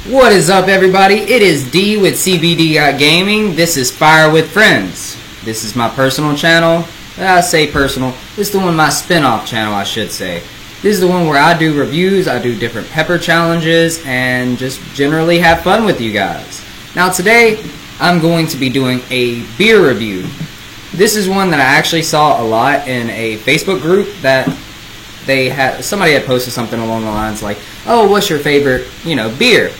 What is up, everybody? It is D with CBD Gaming. This is Fire with Friends. This is my personal channel. I say personal. This is the one, my spin-off channel, I should say. This is the one where I do reviews, I do different pepper challenges, and just generally have fun with you guys. Now today, I'm going to be doing a beer review. This is one that I actually saw a lot in a Facebook group that somebody had posted something along the lines like, oh, what's your favorite, beer?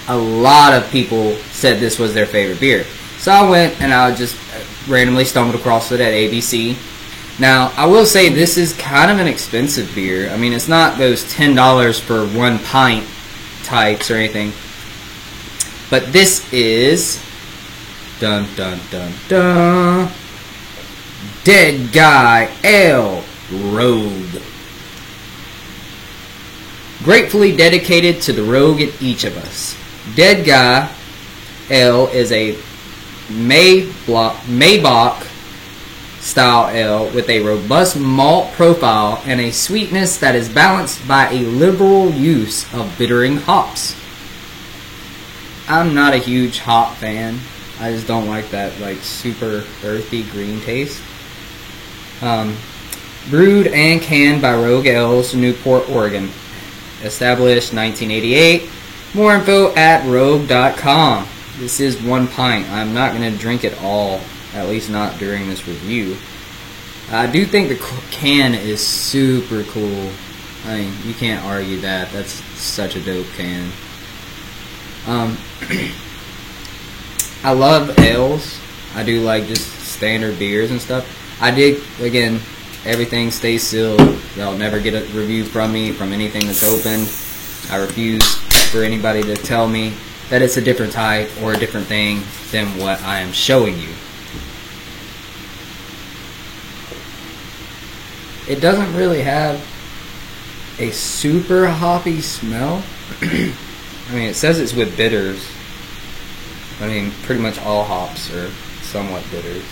A lot of people said this was their favorite beer. So I went and I just randomly stumbled across it at ABC. Now, I will say this is kind of an expensive beer. I mean, it's not those $10 for 1 pint types or anything. But this is dun dun dun dun Dead Guy Ale Rogue. Gratefully dedicated to the rogue in each of us. Dead Guy Ale is a Maibock style ale with a robust malt profile and a sweetness that is balanced by a liberal use of bittering hops. I'm not a huge hop fan. I just don't like that super earthy green taste. Brewed and canned by Rogue Ales, Newport, Oregon. Established 1988. More info at rogue.com. This is 1 pint. I'm not going to drink it all, at least not during this review. I do think the can is super cool. I mean, you can't argue that. That's such a dope can. I love ales. I do like just standard beers and stuff. I dig, again, everything stays sealed. They'll never get a review from me from anything that's opened. I refuse for anybody to tell me that it's a different type or a different thing than what I am showing you. It doesn't really have a super hoppy smell. I mean, it says it's with bitters. I mean, pretty much all hops are somewhat bitters.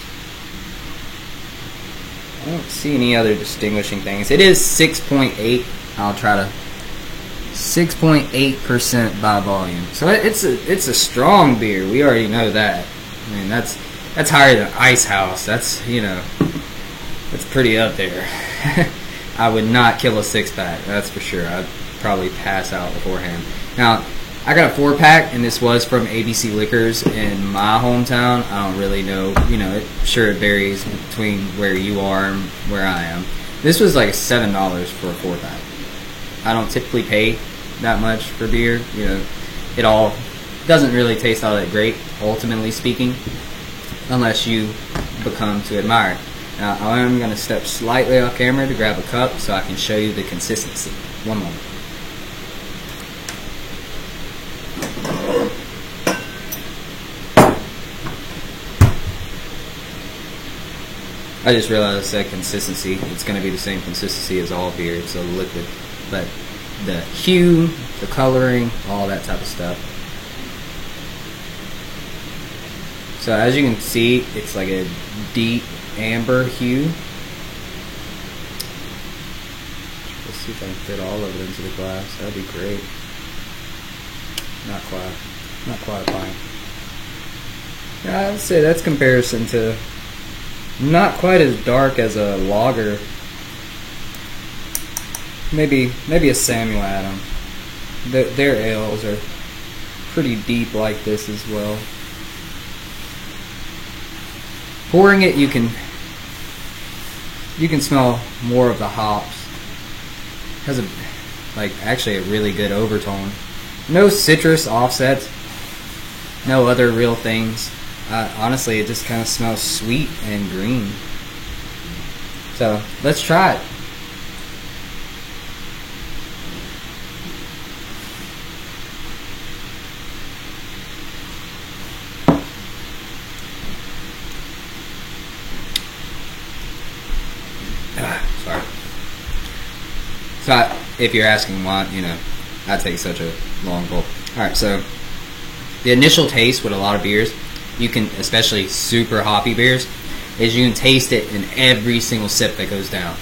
I don't see any other distinguishing things. It is 6.8. I'll try to 6.8% by volume. So it's a strong beer. We already know that. I mean, that's higher than Ice House. That's that's pretty up there. I would not kill a 6-pack. That's for sure. I'd probably pass out beforehand. Now, I got a 4-pack, and this was from ABC Liquors in my hometown. I don't really know. Sure, it varies between where you are and where I am. This was like $7 for a 4-pack. I don't typically pay that much for beer. It all doesn't really taste all that great, ultimately speaking, unless you become to admire it. Now, I am going to step slightly off camera to grab a cup so I can show you the consistency. One moment. I just realized I said consistency. It's going to be the same consistency as all beer. It's a liquid. But the hue, the coloring, all that type of stuff. So as you can see, it's like a deep amber hue. Let's see if I can fit all of it into the glass. That'd be great. Not quite a pint. Yeah, I'd say that's comparison to not quite as dark as a lager. Maybe a Samuel Adam. Their ales are pretty deep like this as well. Pouring it, you can smell more of the hops. It has actually a really good overtone. No citrus offsets. No other real things. Honestly, it just kind of smells sweet and green. So let's try it. Sorry. So if you're asking why, I take such a long pull. Alright, so the initial taste with a lot of beers, you can, especially super hoppy beers, is you can taste it in every single sip that goes down.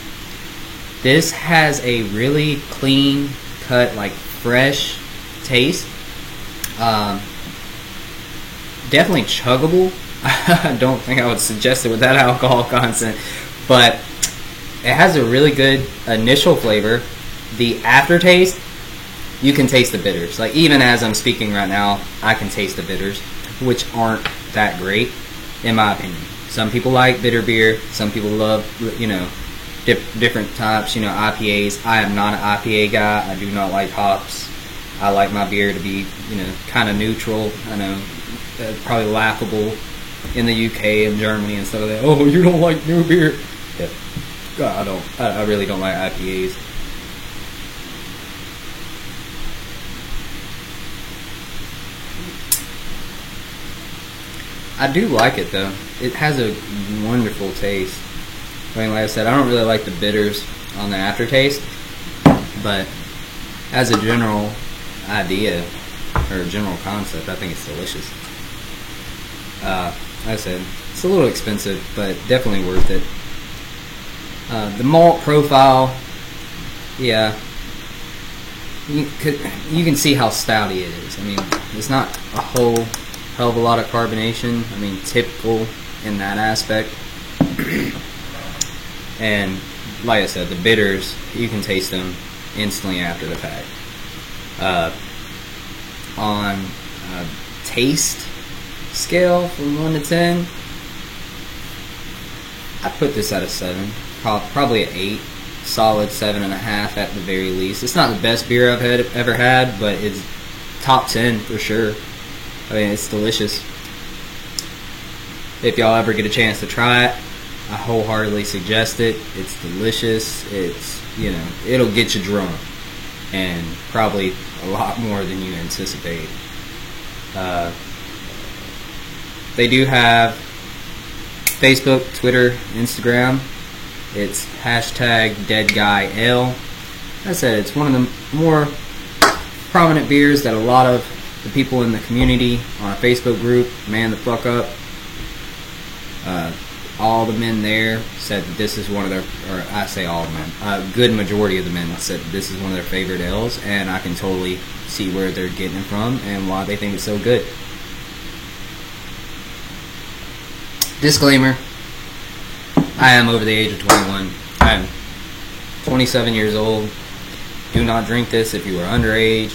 This has a really clean cut, fresh taste. Definitely chuggable. I don't think I would suggest it with that alcohol content, but it has a really good initial flavor. The aftertaste, you can taste the bitters. Like, even as I'm speaking right now, I can taste the bitters, which aren't that great, in my opinion. Some people like bitter beer. Some people love, different types, IPAs. I am not an IPA guy. I do not like hops. I like my beer to be, kind of neutral. I know, probably laughable in the UK and Germany and stuff like that. Oh, you don't like new beer? Yeah. God, I really don't like IPAs. I do like it though. It has a wonderful taste. I mean, like I said, I don't really like the bitters on the aftertaste, but as a general idea or general concept, I think it's delicious. Like I said, it's a little expensive, but definitely worth it. The malt profile, yeah, you can see how stouty it is. I mean, it's not a whole hell of a lot of carbonation. I mean, typical in that aspect. And like I said, the bitters, you can taste them instantly after the fact. On a taste scale from 1 to 10, I put this at a 7, probably an 8, solid 7.5 at the very least. It's not the best beer I've ever had, but it's top 10 for sure. I mean, it's delicious. If y'all ever get a chance to try it, I wholeheartedly suggest it. It's delicious. It's, it'll get you drunk, and probably a lot more than you anticipate. They do have Facebook, Twitter, Instagram. It's #DeadGuyAle. Like I said, it's one of the more prominent beers that a lot of the people in the community on a Facebook group, Man the Fuck Up, all the men there said that this is one of their, or I say all the men, a good majority of the men said this is one of their favorite ales, and I can totally see where they're getting it from and why they think it's so good. Disclaimer, I am over the age of 21. I am 27 years old. Do not drink this if you are underage.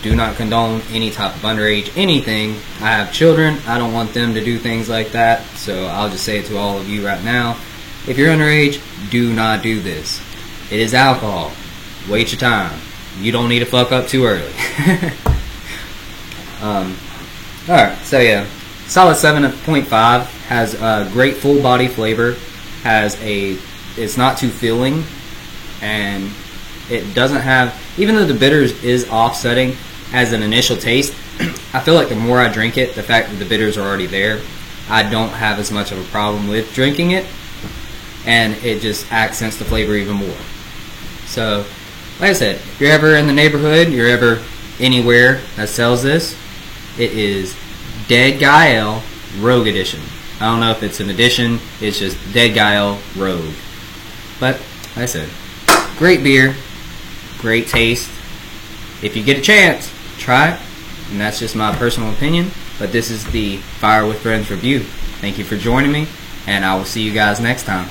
Do not condone any type of underage anything. I have children. I don't want them to do things like that. So I'll just say it to all of you right now. If you're underage, do not do this. It is alcohol. Wait your time. You don't need to fuck up too early. Alright, so yeah. Solid 7.5. Has a great full body flavor. It's not too filling. And it doesn't have, even though the bitters is offsetting as an initial taste, I feel like the more I drink it, the fact that the bitters are already there, I don't have as much of a problem with drinking it, and it just accents the flavor even more. So, like I said, if you're ever in the neighborhood, you're ever anywhere that sells this, it is Dead Guy Ale Rogue Edition. I don't know if it's an edition, it's just Dead Guy Ale Rogue. But, like I said, great beer. Great taste. If you get a chance, try it. And that's just my personal opinion. But this is the Fire with Friends review. Thank you for joining me, and I will see you guys next time.